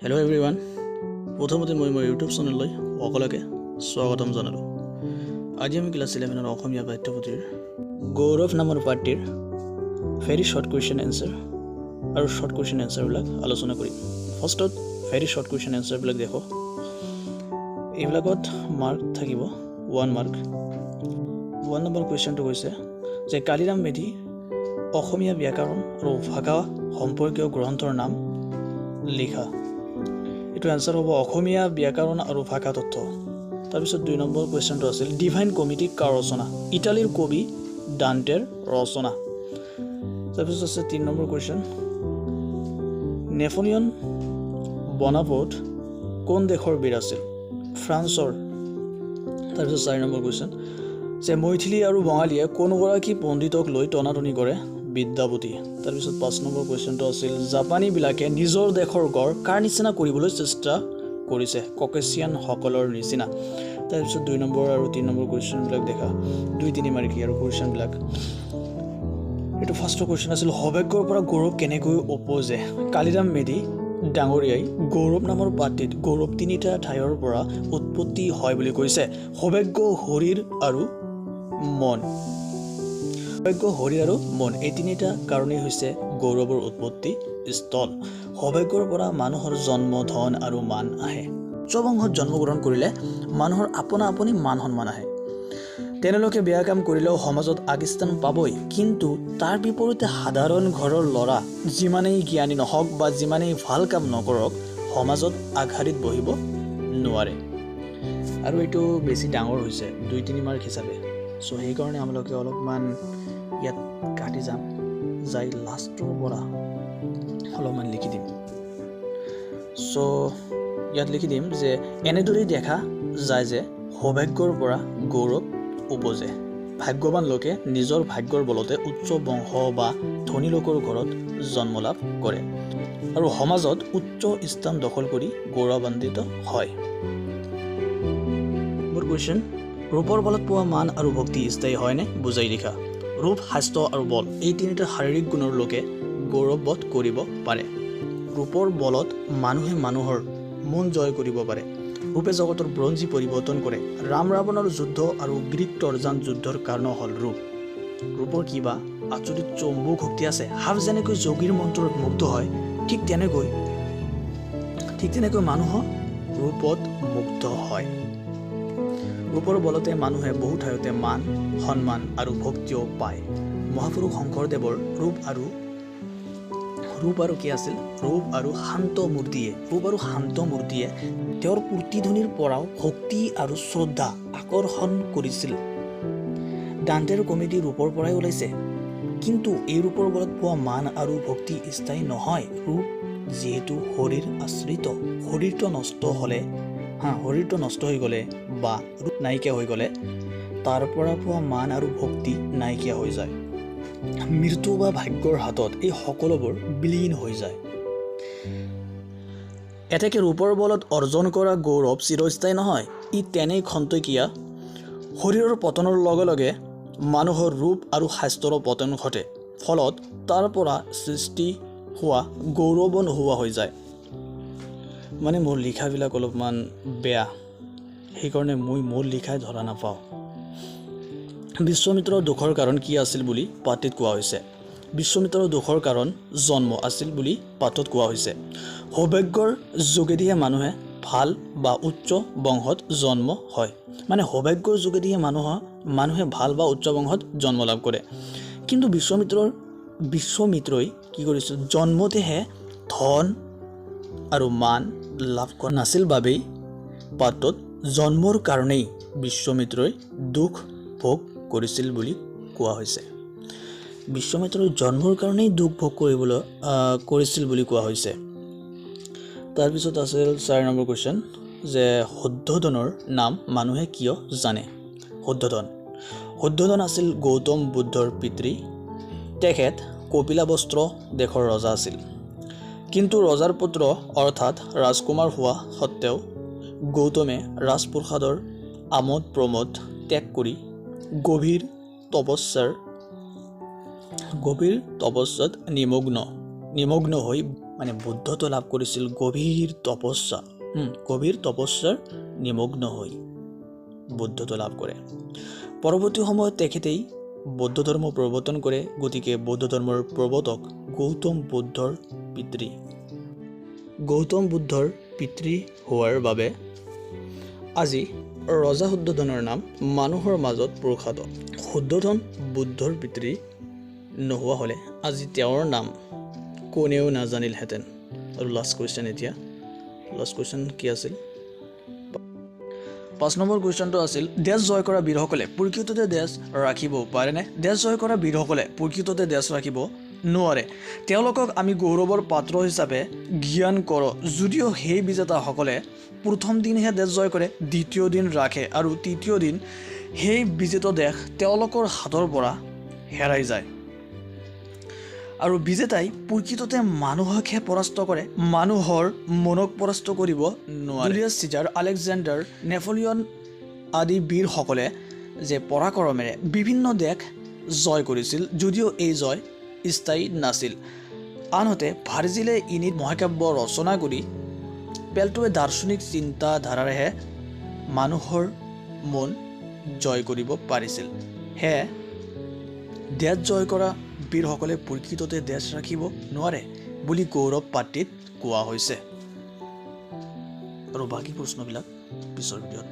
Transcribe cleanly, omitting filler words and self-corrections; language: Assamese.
Hello everyone. প্ৰথমতে মই মোৰ ইউটিউব চেনেললৈ সকলোকে স্বাগতম জনালো। আজি আমি ক্লাস 11 ৰ অসমীয়া পাঠ্যপুথিৰ গৌৰৱ নামৰ পাঠটিৰ ভেৰি শৰ্ট কুৱেশ্যন এনসাৰ আৰু শৰ্ট কুৱেশ্যন এনসাৰ বিলাক আলোচনা কৰিম। ফাৰ্ষ্টত ভেৰি শৰ্ট কুৱেশ্যন এনসাৰ বিলাক দেখো। এইবিলাকত মাৰ্ক থাকিব 1 মাৰ্ক। 1 নম্বৰ কুৱেশ্যনটো কৈছে যে কালিৰাম মেধি অসমীয়া ব্যাকৰণ আৰু ভাষা সম্পৰ্কীয় গ্ৰন্থৰ নাম লিখা। এটো আনসাৰ হবো অসমীয়া ব্যাকৰণ আৰু ভাষা তত্ত্ব। তাৰপিছত 2 নম্বৰ কুৱেশ্যনটো আছিল ডিভাইন কমিটি কাৰ ৰচনা? ইটালীৰ কবি ডান্টেৰ ৰচনা। তাৰপিছত আছে 3 নম্বৰ কুৱেশ্যন নেপোলিয়ন বনাপট কোন দেশৰ বীৰ আছিল? ফ্ৰান্সৰ। তাৰপিছত 4 নম্বৰ কুৱেশ্যন যে মৈথিলী আৰু বঙালীয়ে কোনগৰাকী পণ্ডিতক লৈ টনাটনি কৰে? বিদ্যাপতি। তাৰপিছত 5 নম্বৰ কুৱেশ্যনটো আছিল জাপানী বিলাকে নিজৰ দেশৰ গড় কাৰ নিচিনা কৰিবলৈ চেষ্টা কৰিছে? ককেছিয়ান সকলৰ নিচিনা। তাৰপিছত 2 নম্বৰ আৰু 3 নম্বৰ কুৱেশ্যন বিলাক দেখা 2-3 মাৰ্কি আৰু কুৱেশ্যন বিলাক। এটো ফাৰ্ষ্ট কুৱেশ্যন আছিল সৌভাগ্যৰ পৰা গৌৰৱ কেনেকৈ উপজে? কালিৰাম মেধি ডাঙৰীয়াই গৌৰৱ নামৰ পাঠটিত গৌৰৱ তিনিটা ঠাইৰ পৰা উৎপত্তি হয় বুলি কৈছে। সৌভাগ্য, শৰীৰ আৰু মন। সৌভাগ্য, শৰীৰ আৰু মন এই তিনিটা কাৰণেই হৈছে গৌৰৱৰ উৎপত্তি স্থল। সৌভাগ্যৰ পৰা মানুহৰ জন্ম, ধন আৰু মান আহে। উচ্চ বংশত জন্মগ্ৰহণ কৰিলে মানুহৰ আপনা আপুনি মান সন্মান আহে। তেনেলোকে বেয়া কাম কৰিলেও সমাজত আগস্থান পাবই, কিন্তু তাৰ বিপৰীতে সাধাৰণ ঘৰৰ ল'ৰা যিমানেই জ্ঞানী নহওক বা যিমানেই ভাল কাম নকৰক সমাজত আগশাৰীত বহিব নোৱাৰে। আৰু এইটো বেছি ডাঙৰ হৈছে 2-3 মাৰ্ক হিচাপে। সো সেইকাৰণে আমালোকে অলপমান ইয়াত কাটি যাম, যাই লাষ্টৰ পৰা অলপমান লিখি দিম। সো ইয়াত লিখি দিম যে এনেদৰেই দেখা যায় যে সৌভাগ্যৰ পৰা গৌৰৱ উপজে। ভাগ্যৱান লোকে নিজৰ ভাগ্যৰ বলতে উচ্চ বংশ বা ধনী লোকৰ ঘৰত জন্ম লাভ কৰে আৰু সমাজত উচ্চ স্থান দখল কৰি গৌৰৱান্বিত হয়। মোৰ কুৱেশ্যন ৰূপৰ বলত পোৱা মান আৰু ভক্তি স্থায়ী হয়নে? বুজাই লিখা। ৰূপ, স্বাস্থ্য আৰু বল এই তিনিটা শাৰীৰিক গুণৰ লোকে গৌৰৱবোধ কৰিব পাৰে। ৰূপৰ বলত মানুহে মানুহৰ মন জয় কৰিব পাৰে। ৰূপে জগতৰ ব্ৰঞ্জী পৰিৱৰ্তন কৰে। ৰাম ৰাৱণৰ যুদ্ধ আৰু গ্ৰীক টৰ্জান যুদ্ধৰ কাৰণ হ'ল ৰূপ। ৰূপৰ কিবা আচৰিত চম্বুক শক্তি আছে। সাপ যেনেকৈ যোগীৰ মন্ত্ৰত মুগ্ধ হয় ঠিক তেনেকৈ মানুহ ৰূপত মুগ্ধ হয়। ৰূপৰ বলতে মানুহে বহু ঠাইতে মান, সন্মান আৰু ভক্তিও পায়। মহাপুৰুষ শংকৰদেৱৰ ৰূপ আৰু কি আছিল? ৰূপ আৰু শান্ত মূৰ্তিয়ে তেওঁৰ প্ৰতিধ্বনিৰ পৰাও ভক্তি আৰু শ্ৰদ্ধা আকৰ্ষণ কৰিছিল। ডান্টেৰ কমিটি ৰূপৰ পৰাই ওলাইছে, কিন্তু এই ৰূপৰ বলত পোৱা মান আৰু ভক্তি স্থায়ী নহয়। ৰূপ যিহেতু শৰীৰ আশ্ৰিত, শৰীৰটো নষ্ট হৈ গ'লে বা ৰূপ নাইকিয়া হৈ গ'লে তাৰ পৰা পোৱা মান আৰু ভক্তি নাইকিয়া হৈ যায়। মৃত্যু বা ভাগ্যৰ হাতত এই সকলোবোৰ বিলীন হৈ যায়। এতেকে ৰূপৰ বলত অৰ্জন কৰা গৌৰৱ চিৰস্থায়ী নহয়। ই তেনেই খন্তেকীয়া। শৰীৰৰ পতনৰ লগে লগে মানুহৰ ৰূপ আৰু স্বাস্থ্যৰো পতন ঘটে। ফলত তাৰ পৰা সৃষ্টি হোৱা গৌৰৱ নোহোৱা হৈ যায়। মানে মোৰ লিখাবিলাক অলপমান বেয়া, সেইকাৰণে মই মোৰ লিখাই ধৰা নাপাওঁ। বিশ্বমিত্ৰৰ দুখৰ কাৰণ কি আছিল বুলি পাঠটিত কোৱা হৈছে? বিশ্বমিত্ৰৰ দুখৰ কাৰণ জন্ম আছিল বুলি পাঠত কোৱা হৈছে। সৌভাগ্যৰ যোগেদিহে মানুহে ভাল বা উচ্চ বংশত জন্ম হয়। মানে সৌভাগ্যৰ যোগেদিহে মানুহে ভাল বা উচ্চ বংশত জন্ম লাভ কৰে। কিন্তু বিশ্বমিত্ৰই কি কৰিছিল? জন্মতেহে ধন আৰু মান লাভ কৰা নাছিল বাবেই পাঠত জন্মৰ কাৰণেই বিশ্বমিত্ৰই দুখ ভোগ কৰিছিল বুলি কোৱা হৈছে। বিশ্বমিত্ৰই জন্মৰ কাৰণেই দুখ ভোগ কৰিছিল বুলি কোৱা হৈছে। তাৰপিছত আছিল 4 নম্বৰ কুৱেশ্যন যে শুদ্ধোধনৰ নাম মানুহে কিয় জানে? শুদ্ধোধন আছিল গৌতম বুদ্ধৰ পিতৃ। তেখেত কপিলাবস্ত্ৰ দেশৰ ৰজা আছিল, কিন্তু ৰজাৰ পুত্ৰ অৰ্থাৎ ৰাজকুমাৰ হোৱা সত্ত্বেও গৌতমে ৰাজপ্ৰসাদৰ আমোদ প্ৰমোদ ত্যাগ কৰি গভীৰ তপস্যাত নিমগ্ন হৈ মানে বুদ্ধত্ব লাভ কৰিছিল গভীৰ তপস্যাৰ নিমগ্ন হৈ বুদ্ধত্ব লাভ কৰে। পৰৱৰ্তী সময়ত তেখেতেই বৌদ্ধ ধৰ্ম প্ৰৱৰ্তন কৰে। গতিকে বৌদ্ধ ধৰ্মৰ প্ৰৱৰ্তক গৌতম বুদ্ধৰ পিতৃ হোৱাৰ বাবে আজি ৰজা শুদ্ধোধনৰ নাম মানুহৰ মাজত প্ৰখ্যাত। শুদ্ধোধন বুদ্ধৰ পিতৃ নোহোৱা হ'লে আজি তেওঁৰ নাম কোনেও নাজানিলহেঁতেন। আৰু লাষ্ট কুৱেশ্যন কি আছিল? 5 নম্বৰ কুৱেশ্যনটো আছিল, দেশ জয় কৰা বীৰসকলে প্ৰকৃততে দেশ ৰাখিব পাৰেনে? দেশ জয় কৰা বীৰসকলে প্ৰকৃততে দেশ ৰাখিব নোৱাৰে। তেওঁলোকক আমি গৌৰৱৰ পাত্ৰ হিচাপে জ্ঞান কৰোঁ, যদিও সেই বিজেতাসকলে প্ৰথম দিনহে দেশ জয় কৰে, দ্বিতীয় দিন ৰাখে আৰু তৃতীয় দিন সেই বিজেত দেশ তেওঁলোকৰ হাতৰ পৰা হেৰাই যায়। আৰু বিজেতাই প্ৰকৃততে মানুহকহে পৰাস্ত কৰে, মানুহৰ মনক পৰাস্ত কৰিব নোৱাৰে। জুলিয়াছ চিজাৰ, আলেকজেণ্ডাৰ, নেপোলিয়ন আদি বীৰসকলে যে পৰাক্ৰমেৰে বিভিন্ন দেশ জয় কৰিছিল, যদিও এই জয় স্থায়ী নাছিল। আনহাতে ভাৰ্জিলে ইনিড মহাকাব্য ৰচনা কৰি প্লেটোৱে দাৰ্শনিক চিন্তাধাৰাৰেহে মানুহৰ মন জয় কৰিব পাৰিছিল। সেয়ে দেশ জয় কৰা বীৰসকলে প্ৰকৃততে দেশ ৰাখিব নোৱাৰে বুলি গৌৰৱ পাত্ৰিত কোৱা হৈছে। আৰু বাকী প্ৰশ্নবিলাক পিছৰ ভিডিঅ'ত